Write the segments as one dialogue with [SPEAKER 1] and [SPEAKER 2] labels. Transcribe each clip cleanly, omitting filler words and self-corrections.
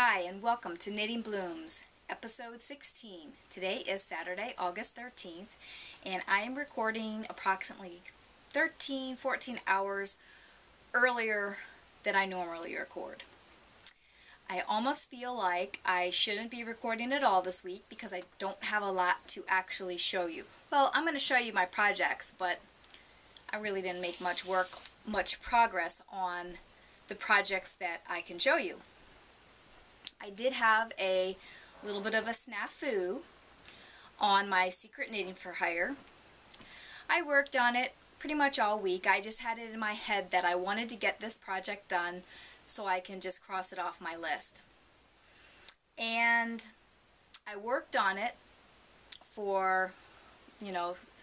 [SPEAKER 1] Hi and welcome to Knitting Blooms, episode 16. Today is Saturday, August 13th, and I am recording approximately 14 hours earlier than I normally record. I almost feel like I shouldn't be recording at all this week because I don't have a lot to actually show you. Well, I'm going to show you my projects, but I really didn't make much progress on the projects that I can show you. I did have a little bit of a snafu on my secret knitting for hire. I worked on it pretty much all week. I just had it in my head that I wanted to get this project done so I can just cross it off my list. And I worked on it for,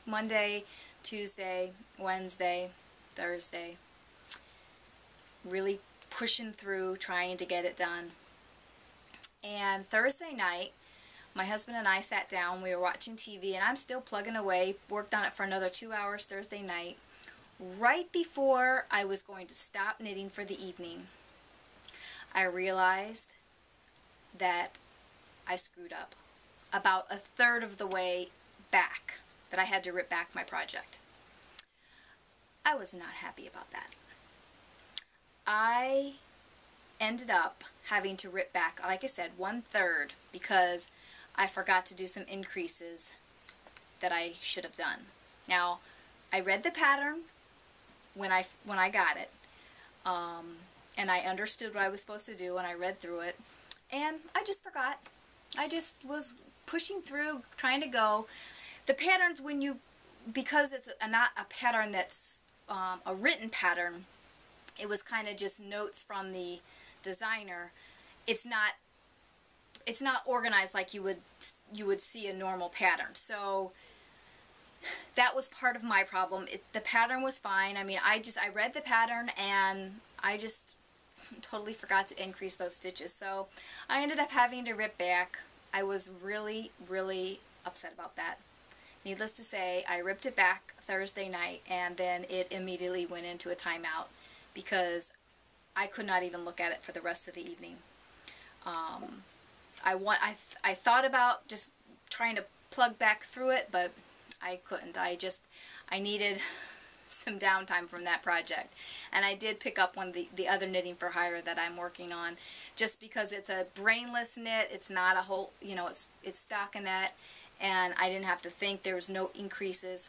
[SPEAKER 1] Monday, Tuesday, Wednesday, Thursday, really pushing through, trying to get it done. And Thursday night, my husband and I sat down, we were watching TV, and I'm still plugging away, worked on it for another 2 hours Thursday night. Right before I was going to stop knitting for the evening, I realized that I screwed up about a third of the way back, that I had to rip back my project. I was not happy about that. I ended up having to rip back, like I said, 1/3 because I forgot to do some increases that I should have done. Now, I read the pattern when I got it, and I understood what I was supposed to do, and I read through it, and I just forgot. I just was pushing through, trying to go. The patterns, because it's not a pattern that's a written pattern, it was kind of just notes from the designer. It's not organized like you would see a normal pattern. So that was part of my problem. The pattern was fine. I mean, I read the pattern and I just totally forgot to increase those stitches. So I ended up having to rip back. I was really, really upset about that. Needless to say, I ripped it back Thursday night, and then it immediately went into a timeout because I could not even look at it for the rest of the evening. I thought about just trying to plug back through it, but I couldn't. I needed some downtime from that project. And I did pick up one of the other knitting for hire that I'm working on, just because it's a brainless knit. It's not a whole, it's stockinette, and I didn't have to think. There was no increases.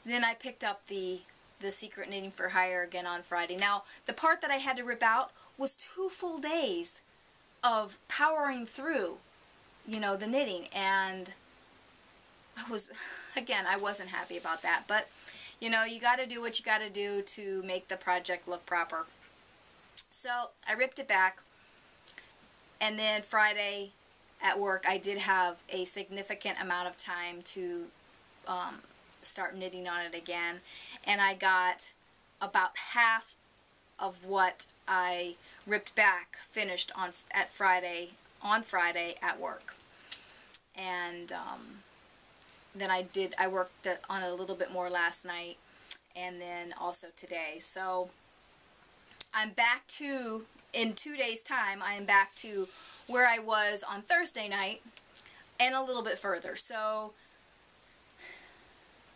[SPEAKER 1] Then I picked up the secret knitting for hire again on Friday. Now, the part that I had to rip out was 2 full days of powering through, the knitting, and I wasn't happy about that. But, you got to do what you got to do to make the project look proper. So I ripped it back, and then Friday at work I did have a significant amount of time to start knitting on it again, and I got about half of what I ripped back finished on Friday at work. And then I worked on a little bit more last night, and then also today. So I'm back to, in 2 days time, I am back to where I was on Thursday night and a little bit further. So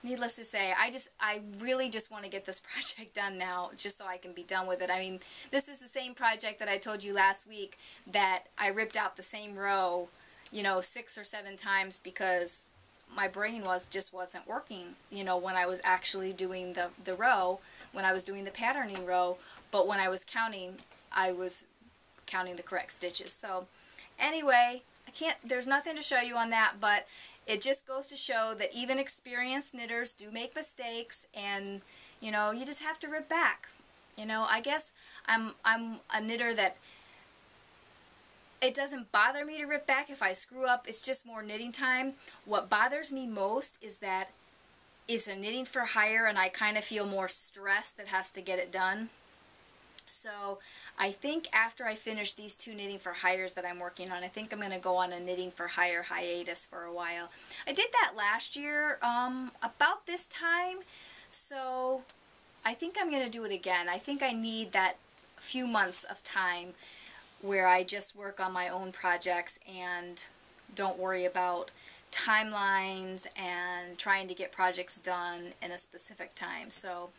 [SPEAKER 1] needless to say, I really just want to get this project done now, just so I can be done with it. I mean, this is the same project that I told you last week that I ripped out the same row, 6 or 7 times because my brain just wasn't working, when I was actually doing the row, when I was doing the patterning row. But when I was counting the correct stitches. So anyway, there's nothing to show you on that, but it just goes to show that even experienced knitters do make mistakes, and you just have to rip back. I guess I'm a knitter that it doesn't bother me to rip back if I screw up. It's just more knitting time. What bothers me most is that it's a knitting for hire, and I kind of feel more stressed that has to get it done. So I think after I finish these 2 knitting for hires that I'm working on, I think I'm going to go on a knitting for hire hiatus for a while. I did that last year about this time, so I think I'm going to do it again. I think I need that few months of time where I just work on my own projects and don't worry about timelines and trying to get projects done in a specific time. So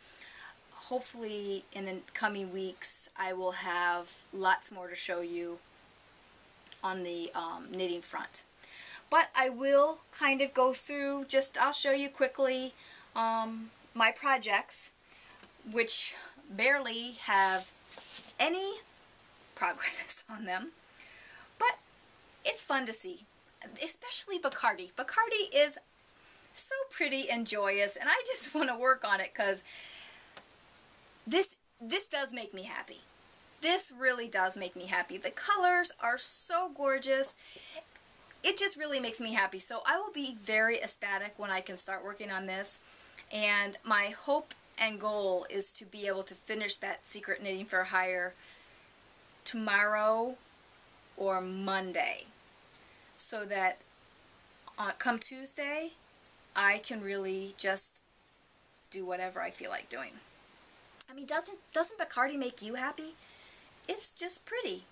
[SPEAKER 1] hopefully in the coming weeks I will have lots more to show you on the knitting front. But I will kind of go through, I'll show you quickly my projects, which barely have any progress on them, but it's fun to see, especially Bacardi. Bacardi is so pretty and joyous, and I just want to work on it because this does make me happy. This really does make me happy. The colors are so gorgeous. It just really makes me happy. So I will be very ecstatic when I can start working on this. And my hope and goal is to be able to finish that Secret Knitting for Hire tomorrow or Monday, so that come Tuesday I can really just do whatever I feel like doing. I mean, doesn't Bacardi make you happy? It's just pretty.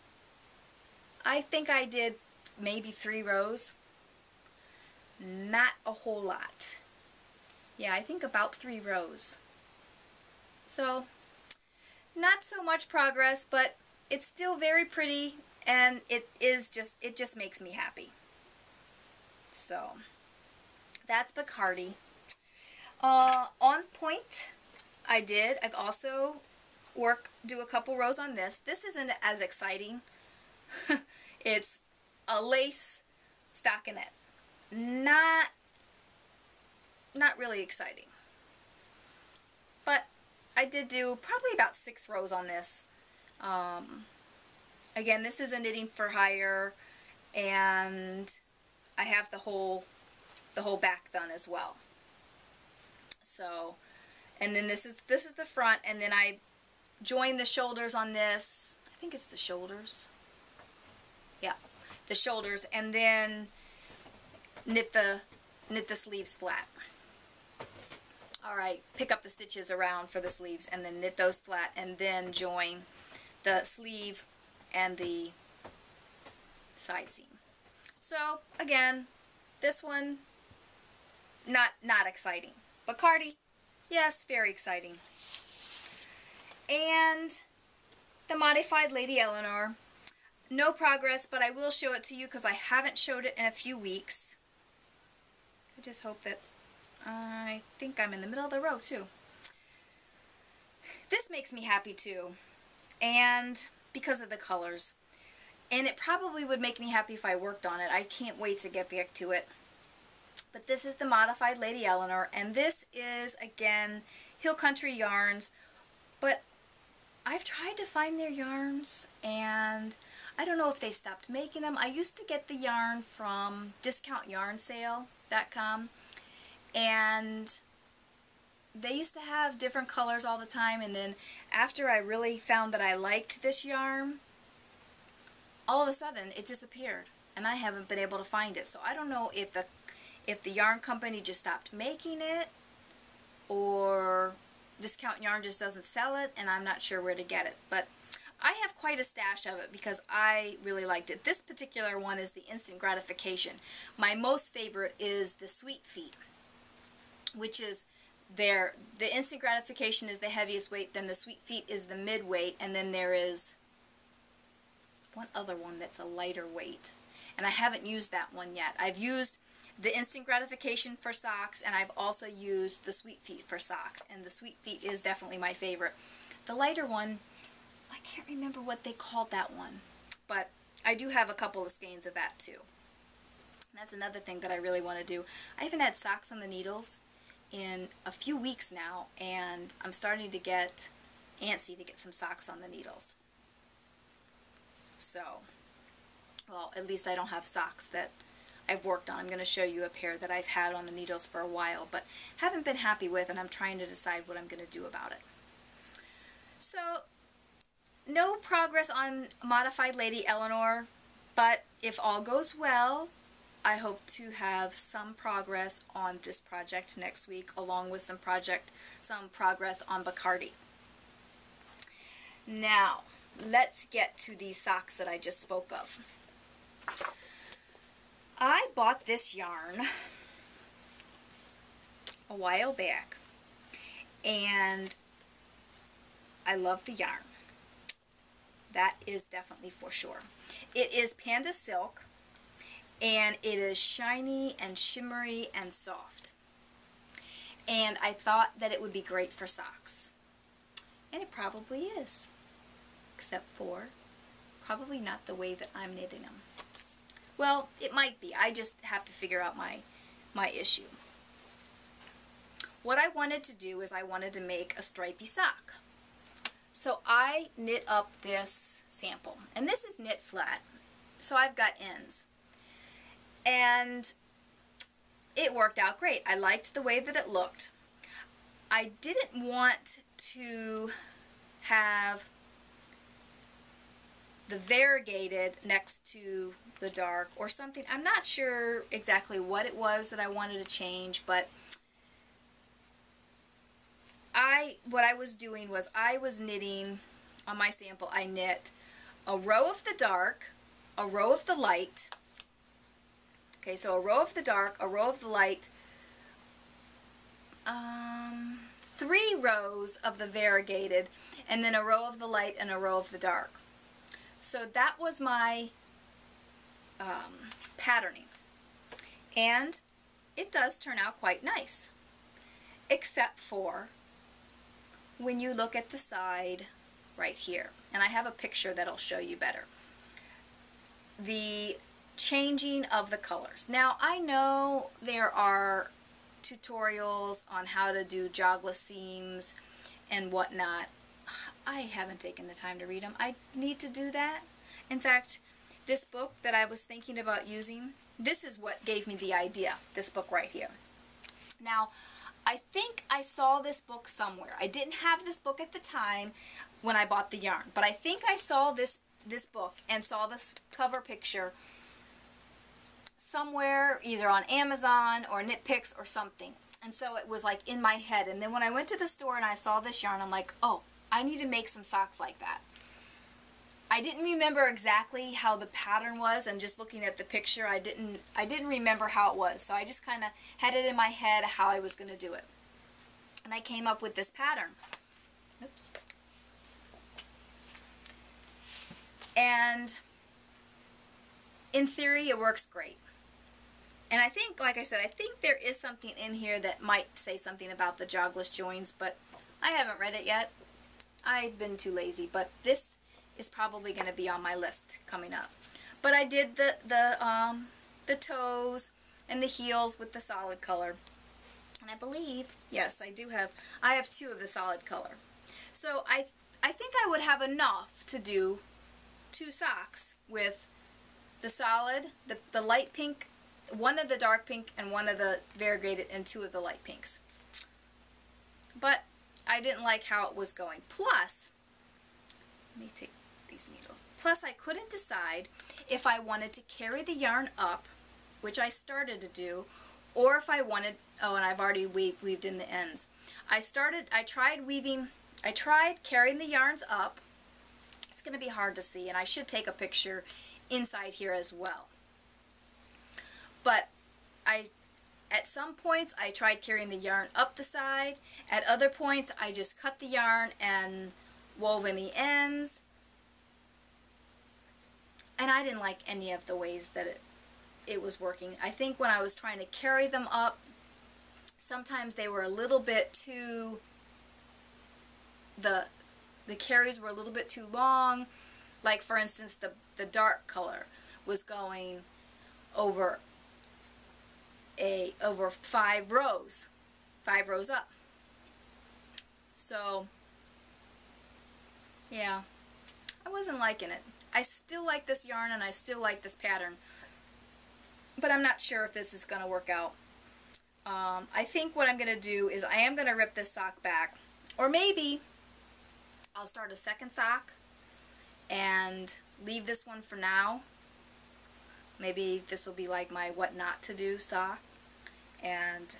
[SPEAKER 1] I think I did maybe 3 rows. Not a whole lot. Yeah, I think about 3 rows. So, not so much progress, but it's still very pretty, and it just makes me happy. So, that's Bacardi. On Point, I also do a couple rows on this. This isn't as exciting. It's a lace stockinette. Not really exciting. But I did do probably about 6 rows on this. Again, this is a Knitting for Hire, and I have the whole back done as well. So, and then this is the front, and then I join the shoulders on this. I think it's the shoulders. Yeah, the shoulders, and then knit the sleeves flat. All right, pick up the stitches around for the sleeves and then knit those flat, and then join the sleeve and the side seam. So again, this one not exciting. Bacardi, yes, very exciting. And the Modified Lady Eleanor, no progress, but I will show it to you because I haven't showed it in a few weeks. I just hope that I think I'm in the middle of the row too. This makes me happy too, and because of the colors. And it probably would make me happy if I worked on it. I can't wait to get back to it. But this is the Modified Lady Eleanor, and this is, again, Hill Country Yarns. But I've tried to find their yarns, and I don't know if they stopped making them. I used to get the yarn from discountyarnsale.com, and they used to have different colors all the time, and then after I really found that I liked this yarn, all of a sudden it disappeared, and I haven't been able to find it. So I don't know if the yarn company just stopped making it, or Discount Yarn just doesn't sell it, and I'm not sure where to get it. But I have quite a stash of it because I really liked it. This particular one is the Instant Gratification. My most favorite is the Sweet Feet, which is the Instant Gratification is the heaviest weight, then the Sweet Feet is the mid weight, and then there is one other one that's a lighter weight, and I haven't used that one yet. I've used the Instant Gratification for socks, and I've also used the Sweet Feet for socks, and the Sweet Feet is definitely my favorite. The lighter one, I can't remember what they called that one, but I do have a couple of skeins of that too. And that's another thing that I really want to do. I haven't had socks on the needles in a few weeks now, and I'm starting to get antsy to get some socks on the needles. So, well, at least I don't have socks that I've worked on. I'm going to show you a pair that I've had on the needles for a while, but haven't been happy with, and I'm trying to decide what I'm going to do about it. So, no progress on Modified Lady Eleanor, but if all goes well, I hope to have some progress on this project next week, along with some progress on Bacardi. Now, let's get to these socks that I just spoke of. I bought this yarn a while back, and I love the yarn. That is definitely for sure. It is Panda Silk, and it is shiny and shimmery and soft. And I thought that it would be great for socks. And it probably is. Except for probably not the way that I'm knitting them. Well, it might be. I just have to figure out my issue. What I wanted to do is I wanted to make a stripy sock. So I knit up this sample. And this is knit flat. So I've got ends. And it worked out great. I liked the way that it looked. I didn't want to have the variegated next to the dark or something. I'm not sure exactly what it was that I wanted to change, but what I was doing was I was knitting, on my sample, I knit a row of the dark, a row of the light. Okay, so a row of the dark, a row of the light, 3 rows of the variegated, and then a row of the light and a row of the dark. So that was my patterning. And it does turn out quite nice. Except for when you look at the side right here. And I have a picture that'll show you better. The changing of the colors. Now I know there are tutorials on how to do jogless seams and whatnot. I haven't taken the time to read them. I need to do that. In fact, this book that I was thinking about using, this is what gave me the idea, this book right here. Now, I think I saw this book somewhere. I didn't have this book at the time when I bought the yarn, but I think I saw this book and saw this cover picture somewhere, either on Amazon or Knit Picks or something. And so it was like in my head. And then when I went to the store and I saw this yarn, I'm like, oh, I need to make some socks like that. I didn't remember exactly how the pattern was, and just looking at the picture, I didn't remember how it was. So I just kind of had it in my head how I was going to do it. And I came up with this pattern. Oops. And in theory, it works great. And I think, like I said, I think there is something in here that might say something about the jogless joins, but I haven't read it yet. I've been too lazy, but this is probably going to be on my list coming up. But I did the toes and the heels with the solid color. And I believe, yes, I have 2 of the solid color. So I think I would have enough to do 2 socks with the solid, the light pink, 1 of the dark pink, and 1 of the variegated, and 2 of the light pinks. But I didn't like how it was going. Plus, let me take these needles. Plus, I couldn't decide if I wanted to carry the yarn up, which I started to do, or if I wanted, oh, and I've already weaved in the ends. I tried carrying the yarns up. It's going to be hard to see, and I should take a picture inside here as well. But at some points, I tried carrying the yarn up the side. At other points, I just cut the yarn and wove in the ends. And I didn't like any of the ways that it was working. I think when I was trying to carry them up, sometimes they were a little bit too, the carries were a little bit too long. Like, for instance, the dark color was going over 5 rows up. So yeah, I wasn't liking it. I still like this yarn and I still like this pattern, but I'm not sure if this is going to work out. I think what I'm going to do is I am going to rip this sock back, or maybe I'll start a second sock and leave this one for now. Maybe this will be like my what not to do sock, and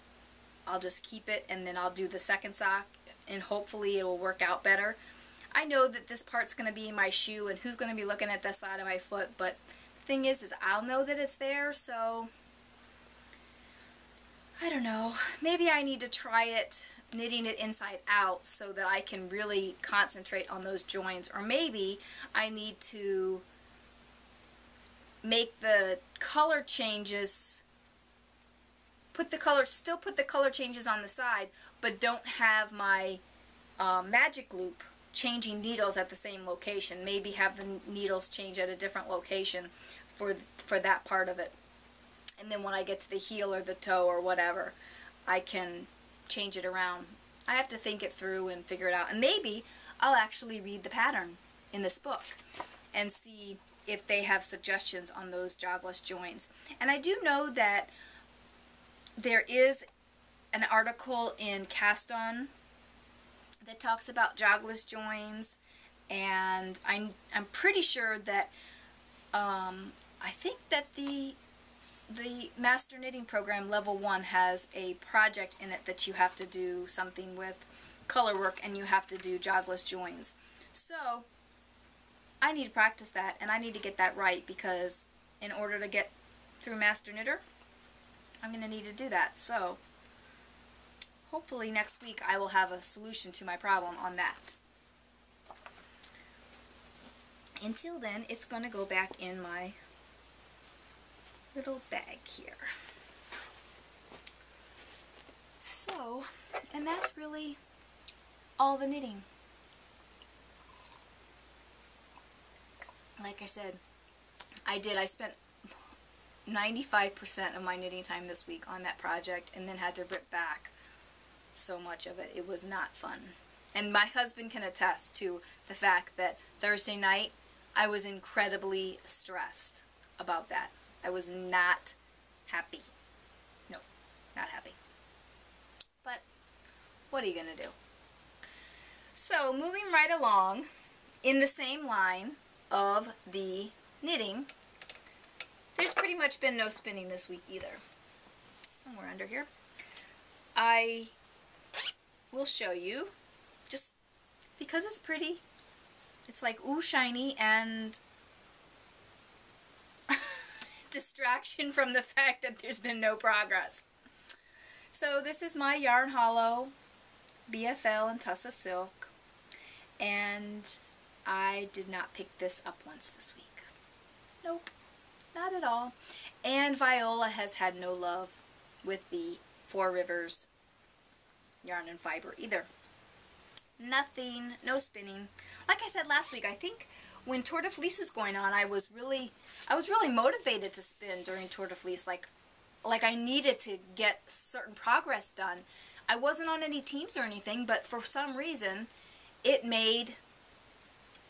[SPEAKER 1] I'll just keep it, and then I'll do the second sock, and hopefully it will work out better. I know that this part's going to be my shoe, and who's going to be looking at this side of my foot, but the thing is I'll know that it's there, so I don't know. Maybe I need to try it, knitting it inside out, so that I can really concentrate on those joins, or maybe I need to make the color changes, still put the color changes on the side, but don't have my magic loop changing needles at the same location. Maybe have the needles change at a different location for that part of it. And then when I get to the heel or the toe or whatever, I can change it around. I have to think it through and figure it out. And maybe I'll actually read the pattern in this book and see if they have suggestions on those jogless joins. And I do know that there is an article in Cast On that talks about jogless joins, and I'm pretty sure that I think that the Master Knitting Program Level 1 has a project in it that you have to do something with color work, and you have to do jogless joins. So I need to practice that, and I need to get that right, because in order to get through Master Knitter, I'm going to need to do that. So hopefully next week I will have a solution to my problem on that. Until then, it's going to go back in my little bag here. So, and that's really all the knitting. Like I said, I spent 95% of my knitting time this week on that project, and then had to rip back so much of it. It was not fun. And my husband can attest to the fact that Thursday night I was incredibly stressed about that. I was not happy. No, not happy. But what are you going to do? So moving right along in the same line of the knitting, there's pretty much been no spinning this week either. Somewhere under here. I will show you, just because it's pretty. It's like ooh shiny, and distraction from the fact that there's been no progress. So this is my Yarn Hollow BFL and Tussa Silk, and I did not pick this up once this week. Nope, not at all. And Viola has had no love with the Four Rivers yarn and fiber either. Nothing, no spinning. Like I said last week, I think when Tour de Fleece was going on, I was really motivated to spin during Tour de Fleece. Like I needed to get certain progress done. I wasn't on any teams or anything, but for some reason, it made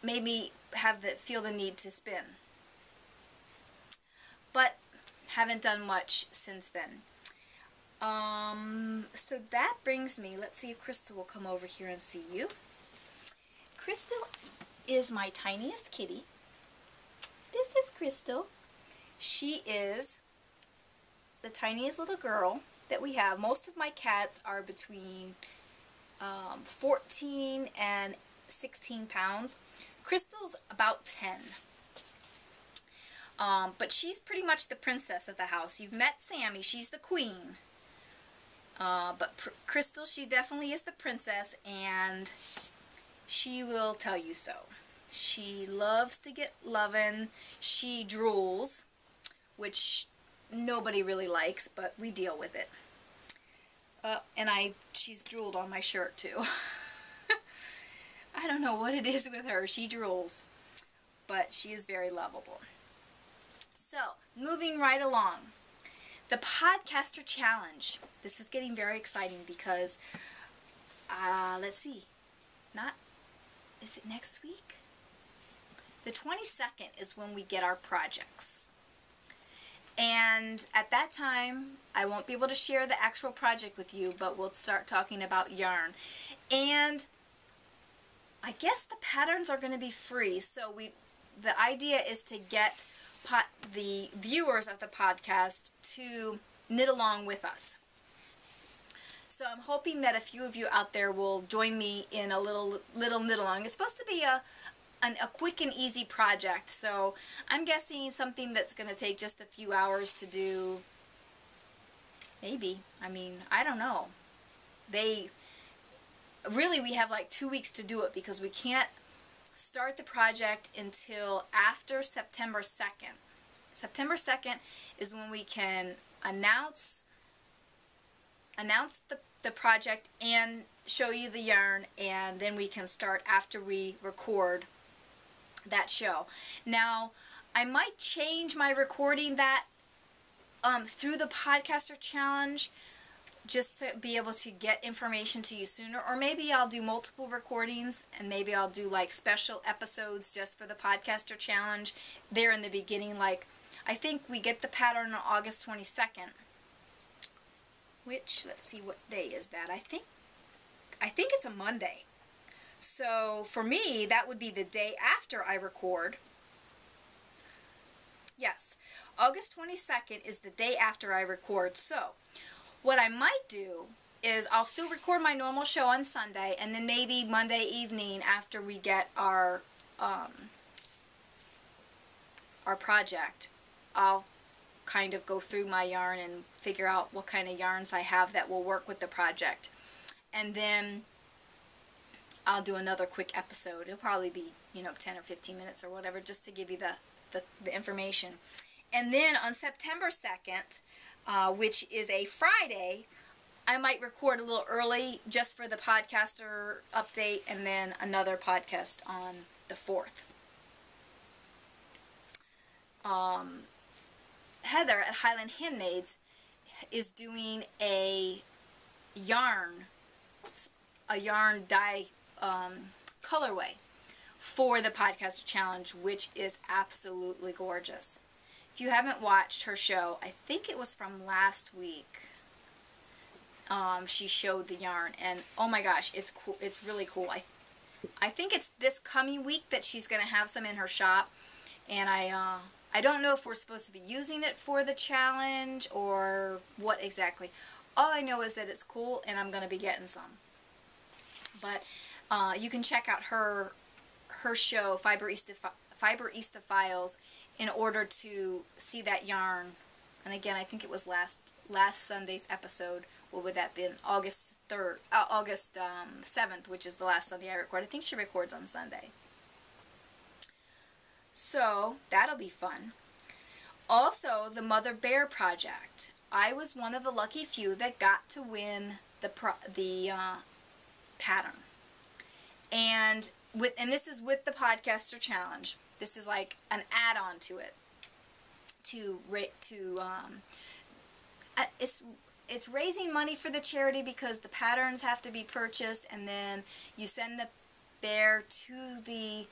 [SPEAKER 1] me feel the need to spin. But haven't done much since then. So that brings me, let's see if Crystal will come over here and see you. Crystal is my tiniest kitty. This is Crystal. She is the tiniest little girl that we have. Most of my cats are between 14 and 16 pounds. Crystal's about 10. But she's pretty much the princess of the house. You've met Sammy. She's the queen. But Crystal, she definitely is the princess, and she will tell you so. She loves to get lovin'. She drools, which nobody really likes, but we deal with it. And she's drooled on my shirt too. I don't know what it is with her. She drools, but she is very lovable. So, moving right along. The Podcaster Challenge. This is getting very exciting because, let's see, is it next week? The 22nd is when we get our projects. And at that time, I won't be able to share the actual project with you, but we'll start talking about yarn. And I guess the patterns are going to be free, so the idea is to get the viewers of the podcast to knit along with us. So I'm hoping that a few of you out there will join me in a little knit along. It's supposed to be a quick and easy project, so I'm guessing something that's going to take just a few hours to do. Maybe. I mean, I don't know. Really, we have like 2 weeks to do it because we can't start the project until after September 2nd. September 2nd is when we can announce the project and show you the yarn, and then we can start after we record that show. Now, I might change my recording that through the Podcaster Challenge, just to be able to get information to you sooner, or maybe I'll do multiple recordings, and maybe I'll do like special episodes just for the Podcaster Challenge there in the beginning. Like, I think we get the pattern on August 22nd, which, let's see, what day is that? I think it's a Monday. So for me, that would be the day after I record. Yes, August 22nd is the day after I record. So what I might do is I'll still record my normal show on Sunday, and then maybe Monday evening after we get our project, I'll kind of go through my yarn and figure out what kind of yarns I have that will work with the project. And then I'll do another quick episode. It'll probably be, 10 or 15 minutes or whatever, just to give you the information. And then on September 2nd, which is a Friday, I might record a little early just for the podcaster update, and then another podcast on the 4th. Heather at Highland Handmaids is doing a yarn dye colorway for the Podcaster Challenge, which is absolutely gorgeous. If you haven't watched her show, I think it was from last week, she showed the yarn, and oh my gosh, it's cool. It's really cool. I think it's this coming week that she's going to have some in her shop, and I don't know if we're supposed to be using it for the challenge or what exactly. All I know is that it's cool, and I'm going to be getting some. But you can check out her show, Fiberista Files, in order to see that yarn. And again, I think it was last Sunday's episode. What would that be? August 7th, which is the last Sunday I record. I think she records on Sunday. So that'll be fun. Also, the Mother Bear project. I was one of the lucky few that got to win the pattern, and this is with the Podcaster Challenge. This is like an add-on to it. It's raising money for the charity because the patterns have to be purchased, and then you send the bear to the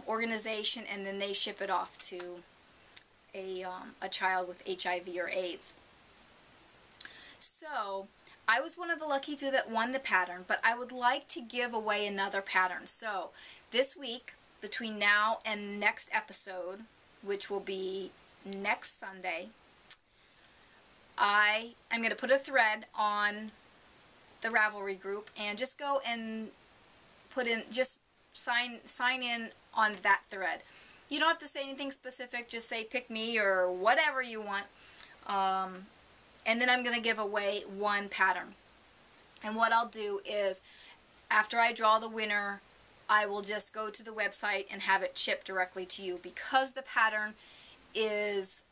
[SPEAKER 1] organization, and then they ship it off to a child with HIV or AIDS. So I was one of the lucky few that won the pattern, but I would like to give away another pattern. So this week, between now and next episode, which will be next Sunday, I'm going to put a thread on the Ravelry group, and just go and sign in on that thread. You don't have to say anything specific, just say pick me or whatever you want. And then I'm going to give away one pattern. And what I'll do is, after I draw the winner, I will just go to the website and have it shipped directly to you. Because the pattern has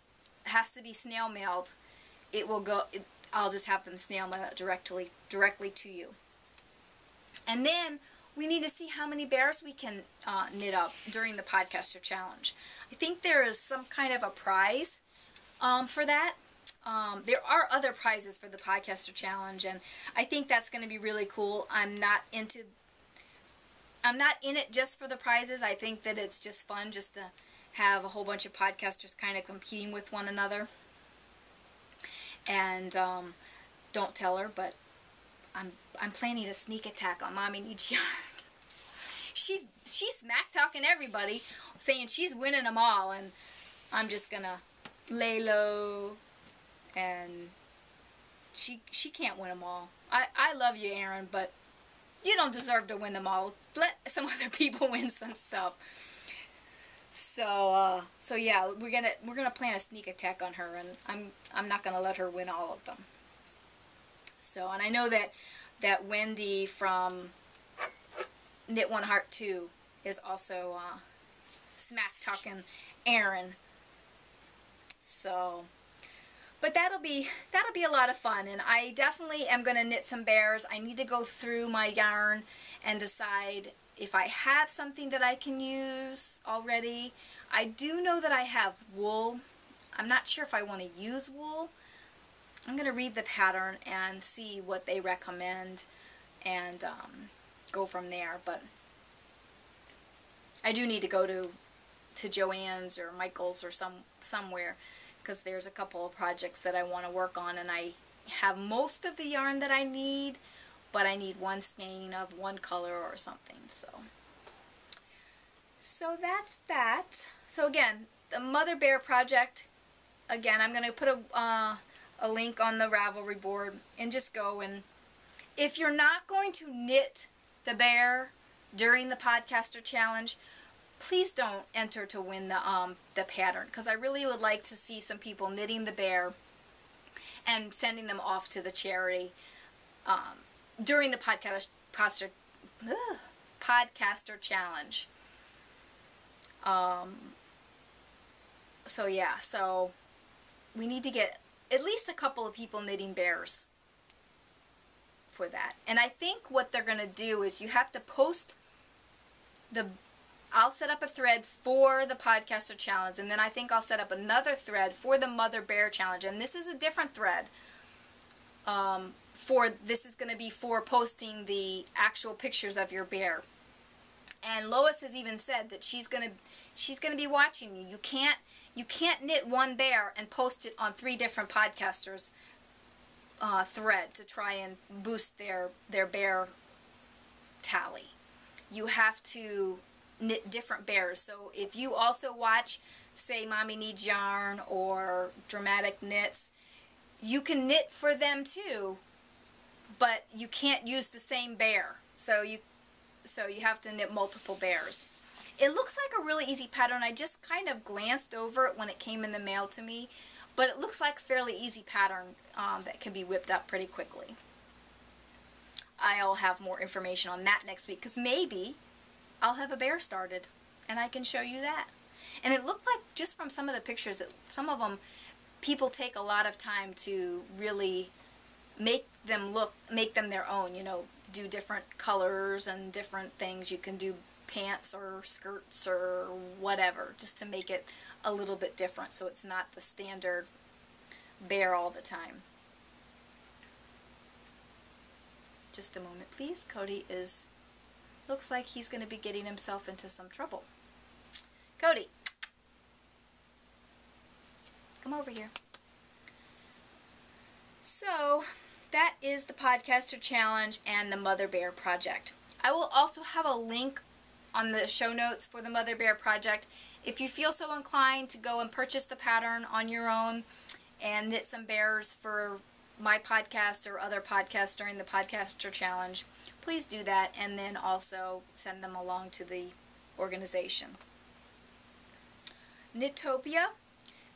[SPEAKER 1] to be snail mailed, I'll just have them snail mail it directly to you. And then we need to see how many bears we can knit up during the Podcaster Challenge. I think there is some kind of a prize for that. There are other prizes for the Podcaster Challenge, and I think that's going to be really cool. I'm not in it just for the prizes. I think that it's just fun just to have a whole bunch of podcasters kind of competing with one another. And don't tell her, but I'm planning a sneak attack on Mommy Needs Yarn. She's smack talking everybody, saying she's winning them all, and I'm just gonna lay low and she can't win them all. I love you, Erin, but you don't deserve to win them all. Let some other people win some stuff. So yeah, we're gonna plan a sneak attack on her, and I'm not gonna let her win all of them. So, and I know that Wendy from Knit One Heart 2 is also smack talking Erin. So, but that'll be a lot of fun, and I definitely am gonna knit some bears. I need to go through my yarn and decide if I have something that I can use already. I do know that I have wool. I'm not sure if I want to use wool. I'm going to read the pattern and see what they recommend and go from there. But I do need to go to Joann's or Michael's or somewhere, because there's a couple of projects that I want to work on, and I have most of the yarn that I need, but I need one skein of one color or something. So that's that. So again, the Mother Bear project, again, I'm going to put a link on the Ravelry board, and just go, and if you're not going to knit the bear during the podcaster challenge, please don't enter to win the pattern, because I really would like to see some people knitting the bear and sending them off to the charity during the podcaster challenge. So yeah, so we need to get at least a couple of people knitting bears for that. And I think what they're going to do is you have to post I'll set up a thread for the podcaster challenge, and then I think I'll set up another thread for the Mother Bear challenge, and this is a different thread. This is going to be for posting the actual pictures of your bear. And Lois has even said that she's going to be watching you. You can't knit one bear and post it on 3 different podcasters thread to try and boost their bear tally. You have to knit different bears. So if you also watch, say, Mommy Needs Yarn or Dramatic Knits, you can knit for them too, but you can't use the same bear. So you have to knit multiple bears. It looks like a really easy pattern. I just kind of glanced over it when it came in the mail to me, but it looks like a fairly easy pattern that can be whipped up pretty quickly. I'll have more information on that next week, because maybe I'll have a bear started and I can show you that. And it looked like, just from some of the pictures, that some of them, people take a lot of time to really make them their own, you know, do different colors and different things. You can do pants or skirts or whatever, just to make it a little bit different, so it's not the standard bear all the time. Just a moment, please. Cody looks like he's going to be getting himself into some trouble. Cody, come over here. So that is the podcaster challenge and the Mother Bear project. I will also have a link on the show notes for the Mother Bear project. If you feel so inclined to go and purchase the pattern on your own and knit some bears for my podcast or other podcasts during the podcaster challenge, please do that, and then also send them along to the organization. Knitopia.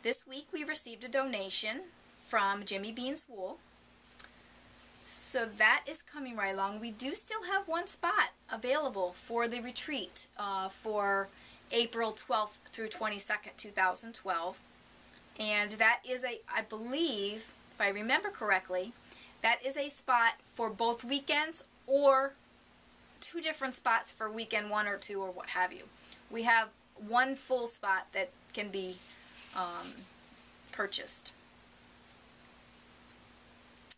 [SPEAKER 1] This week we received a donation from Jimmy Bean's Wool. So that is coming right along. We do still have one spot available for the retreat for April 12th through 22nd, 2012. And that is I believe, if I remember correctly, that is a spot for both weekends, or 2 different spots for weekend 1 or 2 or what have you. We have one full spot that can be purchased.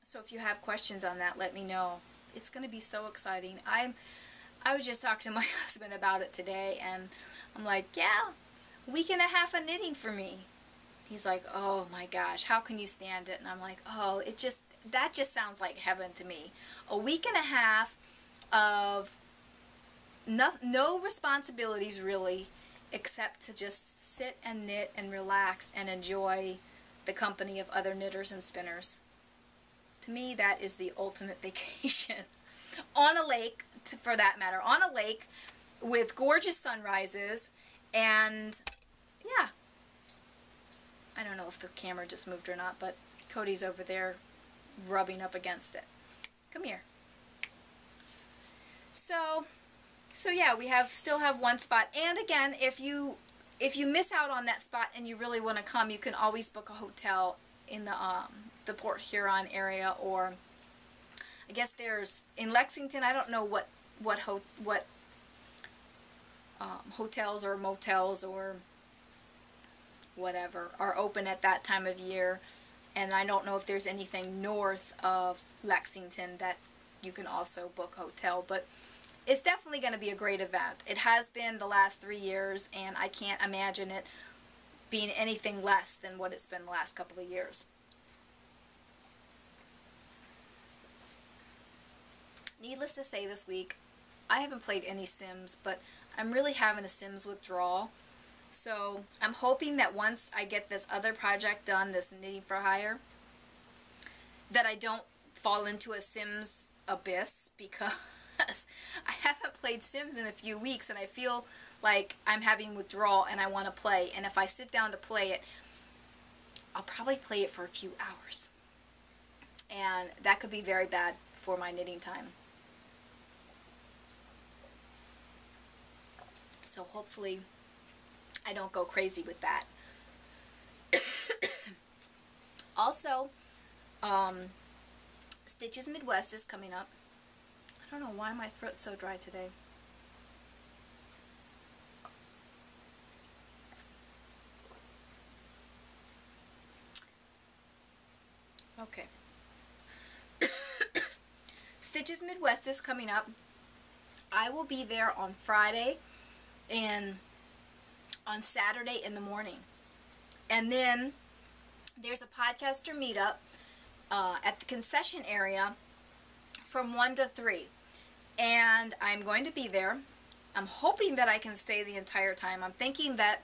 [SPEAKER 1] So if you have questions on that, let me know. It's going to be so exciting. I was just talking to my husband about it today, and I'm like, yeah, a week and a half of knitting for me. He's like, oh my gosh, how can you stand it? And I'm like, oh, that just sounds like heaven to me. A week and a half of no responsibilities really, except to just sit and knit and relax and enjoy the company of other knitters and spinners. To me, that is the ultimate vacation. On a lake, for that matter, on a lake with gorgeous sunrises, and yeah. I don't know if the camera just moved or not, but Cody's over there rubbing up against it. Come here. So yeah, we still have one spot. And again, if you miss out on that spot and you really want to come, you can always book a hotel in the Port Huron area, or I guess there's in Lexington. I don't know what hotels or motels or whatever are open at that time of year, and I don't know if there's anything north of Lexington that you can also book hotel, but it's definitely going to be a great event. It has been the last 3 years, and I can't imagine it being anything less than what it's been the last couple of years. Needless to say, this week I haven't played any Sims, but I'm really having a Sims withdrawal. So I'm hoping that once I get this other project done, this knitting for hire, that I don't fall into a Sims abyss, because I haven't played Sims in a few weeks and I feel like I'm having withdrawal and I want to play. And if I sit down to play it, I'll probably play it for a few hours. And that could be very bad for my knitting time. So hopefully I don't go crazy with that. Also, Stitches Midwest is coming up. I don't know why my throat's so dry today. Okay. Stitches Midwest is coming up. I will be there on Friday and on Saturday in the morning. And then there's a podcaster meetup at the concession area from 1 to 3. And I'm going to be there. I'm hoping that I can stay the entire time. I'm thinking that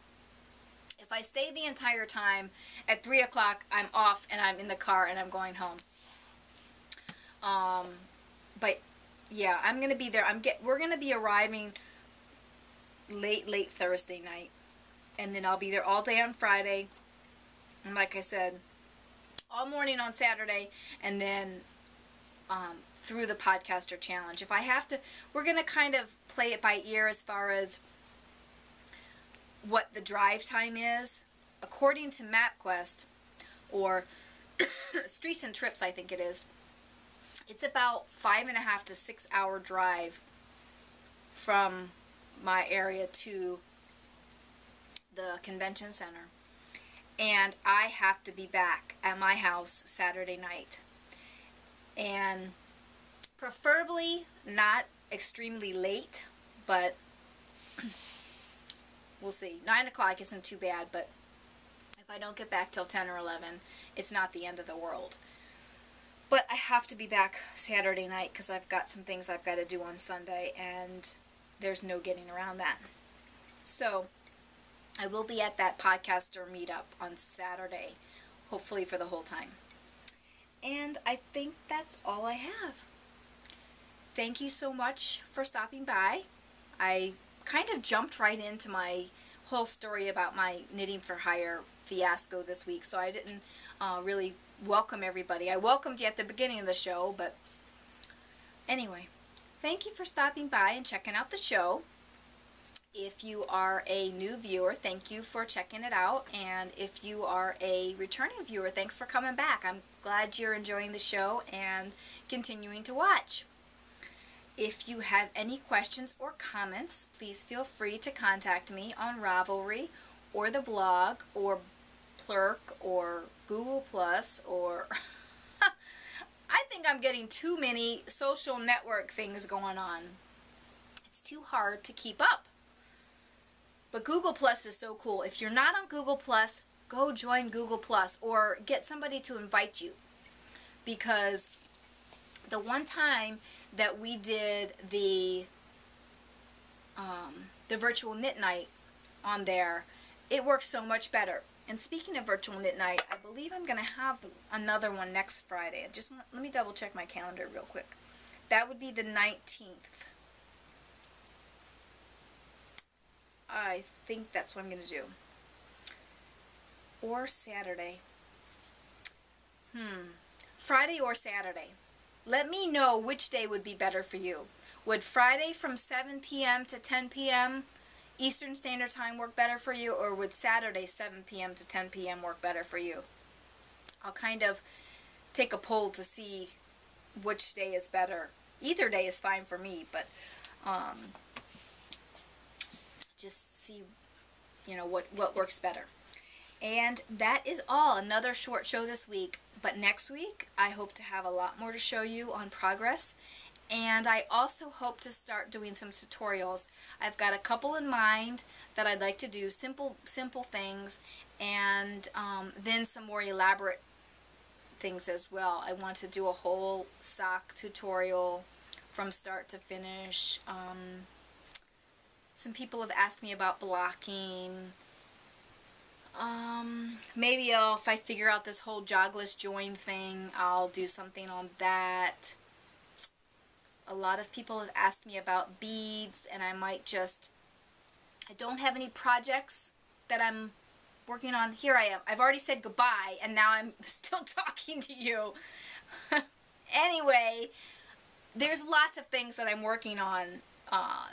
[SPEAKER 1] if I stay the entire time, at 3 o'clock I'm off and I'm in the car and I'm going home. But yeah, I'm going to be there. We're going to be arriving late Thursday night. And then I'll be there all day on Friday. And like I said, all morning on Saturday. And then through the podcaster challenge. If I have to, we're going to kind of play it by ear as far as what the drive time is. According to MapQuest, or Streets and Trips, I think it is, it's about 5.5 to 6 hour drive from my area to the convention center. And I have to be back at my house Saturday night. And preferably not extremely late, but we'll see. 9 o'clock isn't too bad, but if I don't get back till 10 or 11, it's not the end of the world. But I have to be back Saturday night because I've got some things I've got to do on Sunday, and there's no getting around that. So I will be at that podcaster meetup on Saturday, hopefully for the whole time. And I think that's all I have. Thank you so much for stopping by. I kind of jumped right into my whole story about my knitting for hire fiasco this week, so I didn't really welcome everybody. I welcomed you at the beginning of the show, but anyway, thank you for stopping by and checking out the show. If you are a new viewer, thank you for checking it out, and if you are a returning viewer, thanks for coming back. I'm glad you're enjoying the show and continuing to watch. If you have any questions or comments, please feel free to contact me on Ravelry or the blog or Plurk or Google Plus or I think I'm getting too many social network things going on. It's too hard to keep up. But Google Plus is so cool. If you're not on Google Plus, go join Google Plus or get somebody to invite you. Because the one time that we did the virtual knit night on there, it worked so much better. And speaking of virtual knit night, I believe I'm going to have another one next Friday. Let me double check my calendar real quick. That would be the 19th. I think that's what I'm going to do. Or Saturday. Friday or Saturday. Let me know which day would be better for you. Would Friday from 7 p.m. to 10 p.m. Eastern Standard Time work better for you, or would Saturday 7 p.m. to 10 p.m. work better for you? I'll kind of take a poll to see which day is better. Either day is fine for me, but just see, you know, what works better. And that is all. Another short show this week. But next week, I hope to have a lot more to show you on progress. And I also hope to start doing some tutorials. I've got a couple in mind that I'd like to do, simple things, and then some more elaborate things as well. I want to do a whole sock tutorial from start to finish. Some people have asked me about blocking. Maybe if I figure out this whole jogless join thing, I'll do something on that. A lot of people have asked me about beads, and I don't have any projects that I'm working on. Here I am. I've already said goodbye, and now I'm still talking to you. Anyway, there's lots of things that I'm working on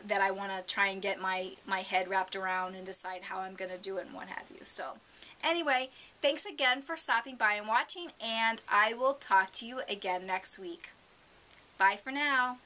[SPEAKER 1] that I want to try and get my head wrapped around and decide how I'm going to do it and what have you. So anyway, thanks again for stopping by and watching, and I will talk to you again next week. Bye for now.